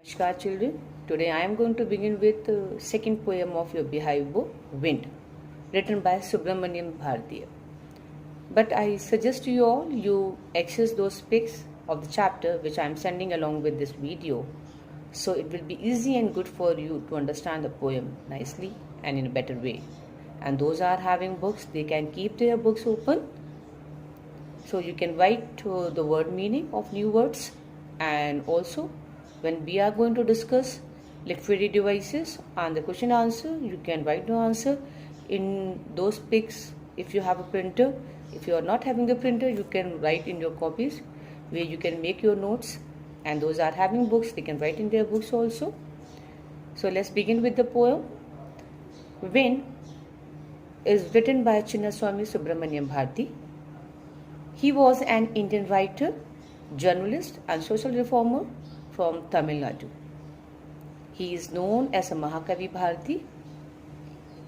Namaskar children. Today I am going to begin with the second poem of your Beehive book, Wind, written by Subramaniam Bhartiya. But I suggest to you all you access those pics of the chapter which I am sending along with this video, so it will be easy and good for you to understand the poem nicely and in a better way. And those are having books, they can keep their books open, so you can write the word meaning of new words. And also when we are going to discuss literary devices and the question answer, you can write the answer in those pics if you have a printer. If you are not having a printer, you can write in your copies where you can make your notes, and those are having books, they can write in their books also. So let's begin with the poem. Wind is written by Chinnaswamy Subramaniam Bharti. He was an Indian writer, journalist and social reformer from Tamil Nadu. He is known as a Mahakavi Bharati.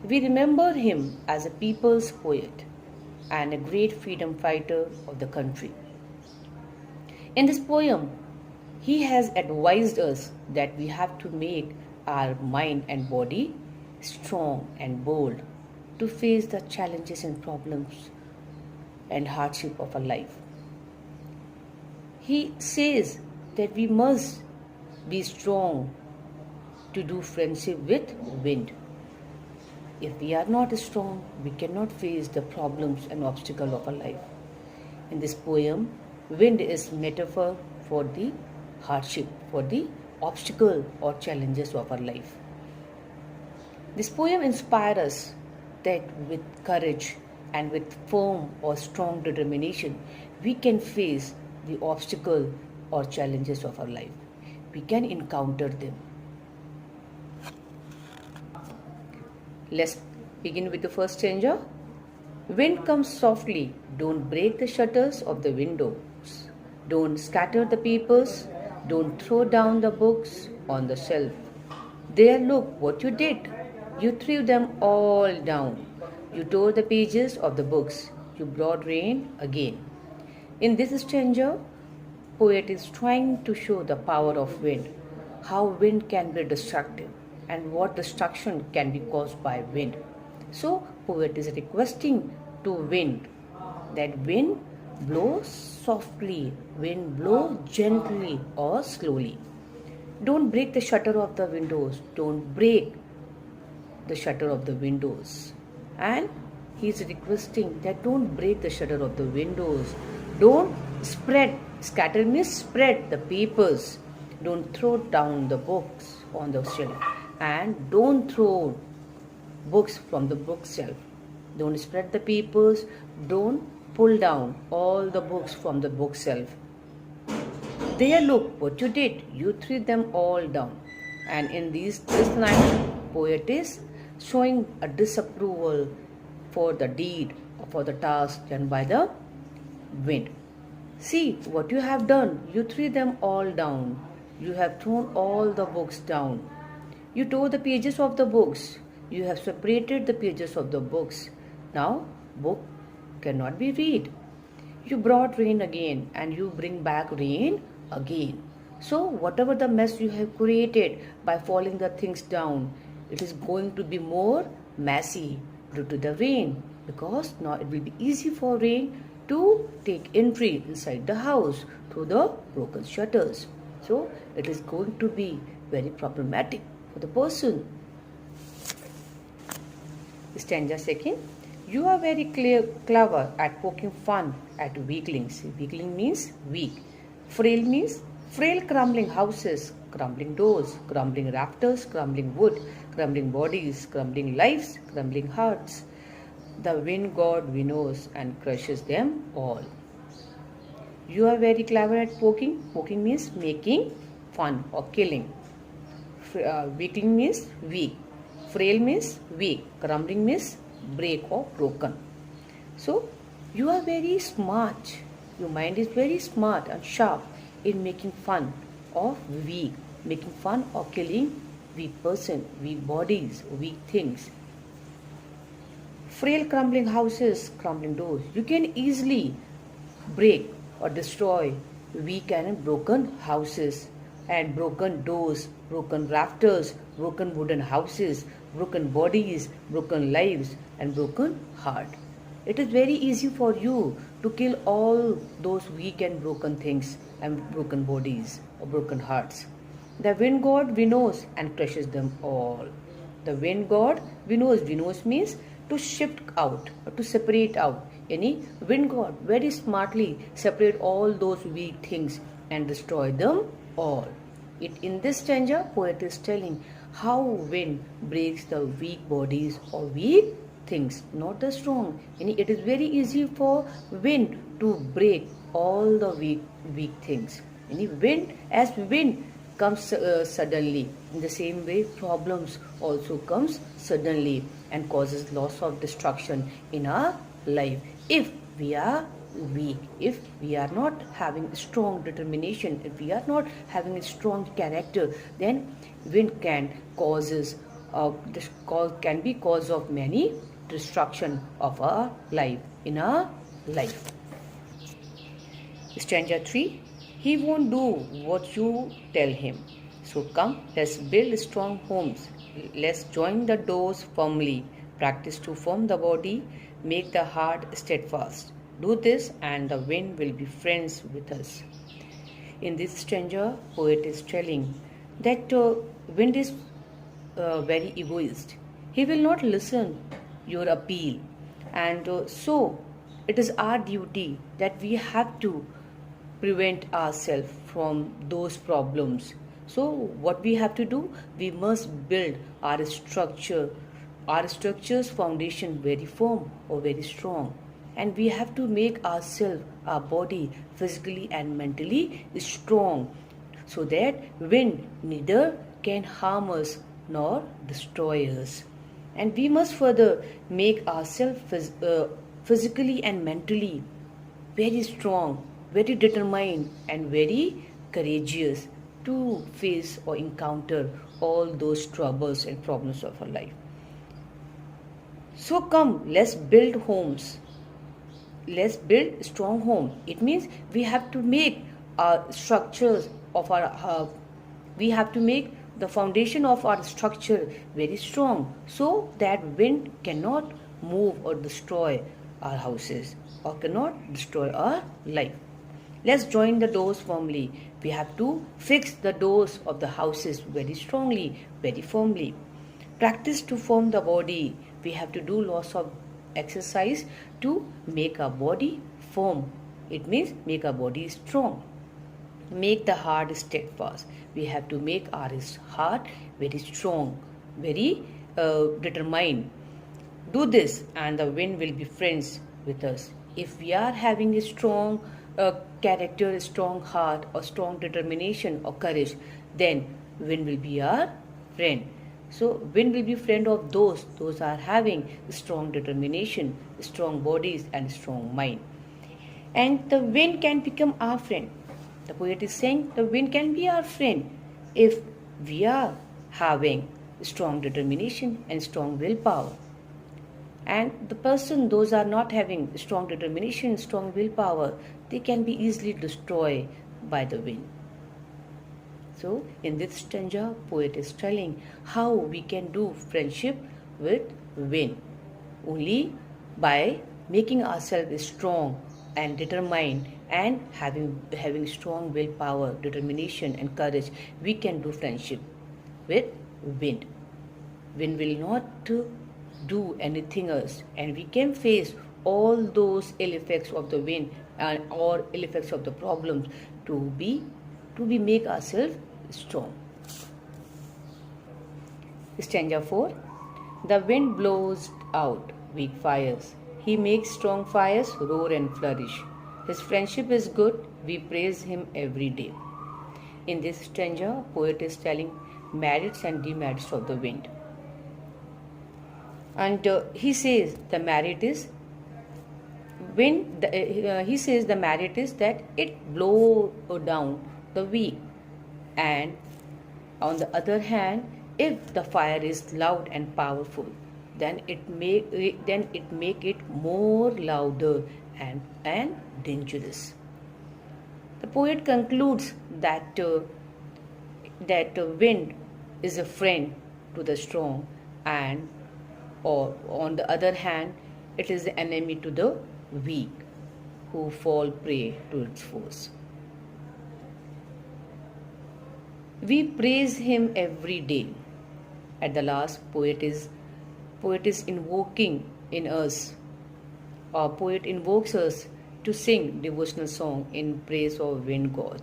We remember him as a people's poet and a great freedom fighter of the country. In this poem, he has advised us that we have to make our mind and body strong and bold to face the challenges and problems and hardship of our life. He says that we must be strong to do friendship with wind. If we are not strong, we cannot face the problems and obstacles of our life. In this poem, wind is metaphor for the hardship, for the obstacle or challenges of our life. This poem inspires us that with courage and with firm or strong determination, we can face the obstacle or challenges of our life. We can encounter them. Let's begin with the first stanza. Wind comes softly, don't break the shutters of the windows. Don't scatter the papers, don't throw down the books on the shelf. There, look what you did. You threw them all down. You tore the pages of the books. You brought rain again. In this stanza, poet is trying to show the power of wind, how wind can be destructive and what destruction can be caused by wind. So poet is requesting to wind that wind blow softly, wind blow gently or slowly. Don't break the shutter of the windows, don't break the shutter of the windows. And he is requesting that don't break the shutter of the windows, don't scatter means spread the papers, don't throw down the books on the shelf, and don't throw books from the bookshelf. Don't spread the papers, don't pull down all the books from the bookshelf. There, look what you did, you threw them all down. And in this line, poet is showing a disapproval for the deed, for the task done by the wind. See what you have done, you threw them all down. You have thrown all the books down. You tore the pages of the books. You have separated the pages of the books. Now, book cannot be read. You brought rain again and you bring back rain again. So, whatever the mess you have created by falling the things down, it is going to be more messy due to the rain, because now it will be easy for rain to take entry inside the house through the broken shutters. So it is going to be very problematic for the person. Stanza second. You are very clever at poking fun at weaklings. Weakling means weak. Frail means frail, crumbling houses, crumbling doors, crumbling rafters, crumbling wood, crumbling bodies, crumbling lives, crumbling hearts. The wind god winnows and crushes them all. You are very clever at poking. Poking means making fun or killing. Weakling means weak. Frail means weak. Crumbling means break or broken. So you are very smart. Your mind is very smart and sharp in making fun of weak, making fun or killing weak person, weak bodies, weak things. Frail, crumbling houses, crumbling doors. You can easily break or destroy weak and broken houses and broken doors, broken rafters, broken wooden houses, broken bodies, broken lives, and broken heart. It is very easy for you to kill all those weak and broken things and broken bodies or broken hearts. The wind god winnows and crushes them all. The wind god winnows. Winnows means to shift out or to separate out. Any wind god very smartly separate all those weak things and destroy them all. In this stanza, poet is telling how wind breaks the weak bodies or weak things, not the strong. It is very easy for wind to break all the weak things. As wind comes suddenly, in the same way problems also comes suddenly and causes loss of destruction in our life. If we are weak, if we are not having strong determination, if we are not having a strong character, then wind can be cause of many destruction of our life in our life. Stanza 3. He won't do what you tell him. So come, let's build strong homes. Let's join the doors firmly. Practice to form the body. Make the heart steadfast. Do this and the wind will be friends with us. In this stanza, poet is telling that wind is very egoist. He will not listen your appeal. And so it is our duty that we have to prevent ourselves from those problems. So what we have to do? We must build our structure's foundation very firm or very strong. And we have to make ourselves, our body, physically and mentally strong so that wind neither can harm us nor destroy us. And we must further make ourselves physically and mentally very strong, very determined and very courageous to face or encounter all those troubles and problems of our life. So come, let's build homes. Let's build strong home. It means we have to make our structures of we have to make the foundation of our structure very strong so that wind cannot move or destroy our houses or cannot destroy our life. Let's join the doors firmly. We have to fix the doors of the houses very strongly, very firmly. Practice to form the body. We have to do lots of exercise to make our body firm. It means make our body strong. Make the heart steadfast. We have to make our heart very strong, very determined. Do this and the wind will be friends with us. If we are having a strong character, a strong heart or strong determination or courage, then wind will be our friend. So wind will be friend of those are having strong determination, strong bodies and strong mind. And the wind can become our friend. The poet is saying the wind can be our friend if we are having strong determination and strong willpower. And the person, those are not having strong determination, strong willpower, they can be easily destroyed by the wind. So in this stanza, poet is telling how we can do friendship with wind. Only by making ourselves strong and determined and having strong willpower, determination and courage, we can do friendship with wind. Wind will not do anything else, and we can face all those ill effects of the wind or ill effects of the problems to be make ourselves strong. Stanza 4. The wind blows out weak fires. He makes strong fires roar and flourish. His friendship is good. We praise him every day. In this stanza, poet is telling merits and demerits of the wind. And he says the merit is that it blow down the weak, and on the other hand, if the fire is loud and powerful, then it make it more louder and dangerous. The poet concludes that that the wind is a friend to the strong, and or on the other hand, it is the enemy to the weak who fall prey to its force. We praise him every day. At the last, poet is invoking in us. Our poet invokes us to sing devotional song in praise of wind god,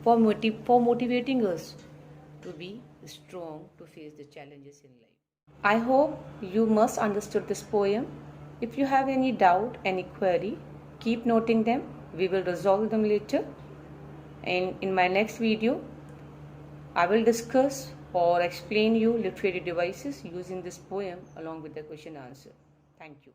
for motivating us to be strong to face the challenges in life. I hope you must understood this poem. If you have any doubt, any query, keep noting them. We will resolve them later. And in my next video, I will discuss or explain you literary devices using this poem along with the question answer. Thank you.